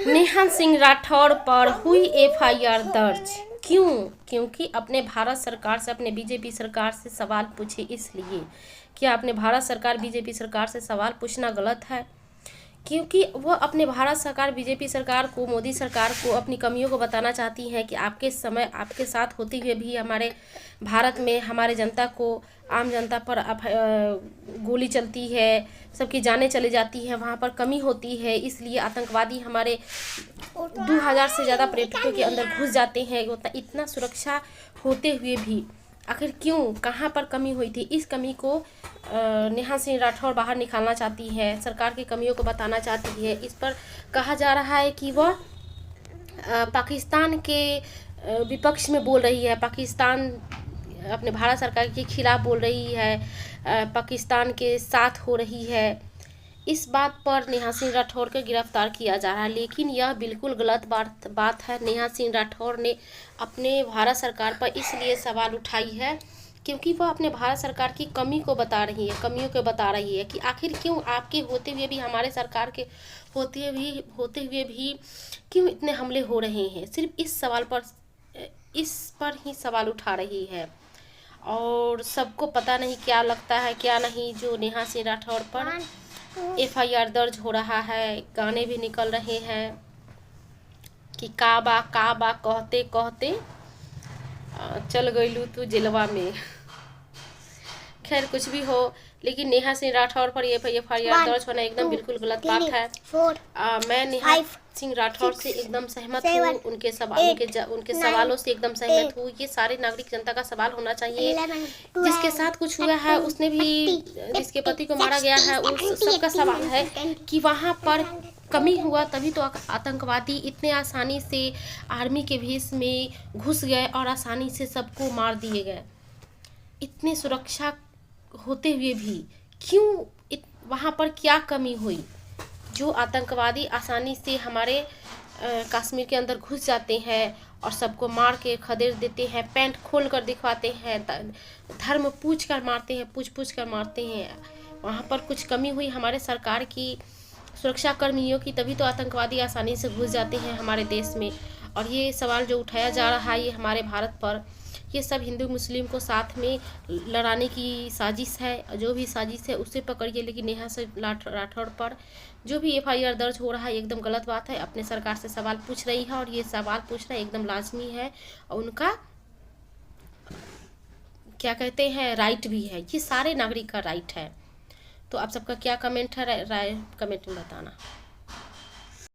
नेहा सिंह राठौर पर हुई एफआईआर दर्ज। क्यों? क्योंकि अपने भारत सरकार से, अपने बीजेपी सरकार से सवाल पूछे इसलिए। क्या अपने भारत सरकार बीजेपी सरकार से सवाल पूछना गलत है? क्योंकि वह अपने भारत सरकार बीजेपी सरकार को, मोदी सरकार को अपनी कमियों को बताना चाहती हैं कि आपके समय, आपके साथ होते हुए भी हमारे भारत में हमारे जनता को, आम जनता पर गोली चलती है, सबकी जानें चली जाती हैं, वहाँ पर कमी होती है। इसलिए आतंकवादी हमारे 2000 से ज़्यादा पर्यटकों के अंदर घुस जाते हैं। इतना सुरक्षा होते हुए भी आखिर क्यों, कहाँ पर कमी हुई थी? इस कमी को नेहा सिंह राठौर बाहर निकालना चाहती है, सरकार की कमियों को बताना चाहती है। इस पर कहा जा रहा है कि वह पाकिस्तान के विपक्ष में बोल रही है, पाकिस्तान अपने भारत सरकार के खिलाफ बोल रही है, पाकिस्तान के साथ हो रही है। इस बात पर नेहा सिंह राठौर को गिरफ्तार किया जा रहा है, लेकिन यह बिल्कुल गलत बात है। नेहा सिंह राठौर ने अपने भारत सरकार पर इसलिए सवाल उठाई है क्योंकि वह अपने भारत सरकार की कमी को बता रही है, कमियों को बता रही है कि आखिर क्यों आपके होते हुए भी, हमारे सरकार के होते हुए भी क्यों इतने हमले हो रहे हैं। सिर्फ इस पर ही सवाल उठा रही है और सबको पता नहीं क्या लगता है क्या नहीं, जो नेहा सिंह राठौर पर एफआईआर दर्ज हो रहा है। गाने भी निकल रहे हैं कि काबा काबा कहते कहते चल गईलू तू जेलवा में। खैर कुछ भी हो, लेकिन नेहा सिंह राठौर पर एफआईआर दर्ज होना एकदम बिल्कुल गलत बात है। मैं नेहा सिंह राठौर से एकदम सहमत हूँ, उनके सवालों से एकदम सहमत हूँ। ये सारे नागरिक जनता का सवाल होना चाहिए। जिसके साथ कुछ हुआ है, उसने भी, जिसके पति को मारा गया है, उस सबका सवाल है कि वहाँ पर कमी हुआ, तभी तो आतंकवादी इतने आसानी से आर्मी के भेष में घुस गए और आसानी से सबको मार दिए गए। इतनी सुरक्षा होते हुए भी क्यों वहाँ पर क्या कमी हुई, जो आतंकवादी आसानी से हमारे कश्मीर के अंदर घुस जाते हैं और सबको मार के खदेड़ देते हैं, पैंट खोल कर दिखवाते हैं, धर्म पूछ कर मारते हैं। वहाँ पर कुछ कमी हुई हमारे सरकार की, सुरक्षा कर्मियों की, तभी तो आतंकवादी आसानी से घुस जाते हैं हमारे देश में। और ये सवाल जो उठाया जा रहा है ये हमारे भारत पर, ये सब हिंदू मुस्लिम को साथ में लड़ाने की साजिश है। जो भी साजिश है उसे पकड़िए, लेकिन नेहा सिंह राठौर पर जो भी एफआईआर दर्ज हो रहा है एकदम गलत बात है। अपने सरकार से सवाल पूछ रही है और ये सवाल पूछना एकदम लाजमी है और उनका क्या कहते हैं, राइट भी है। ये सारे नागरिक का राइट है। तो आप सबका क्या कमेंट है, राय कमेंट में बताना।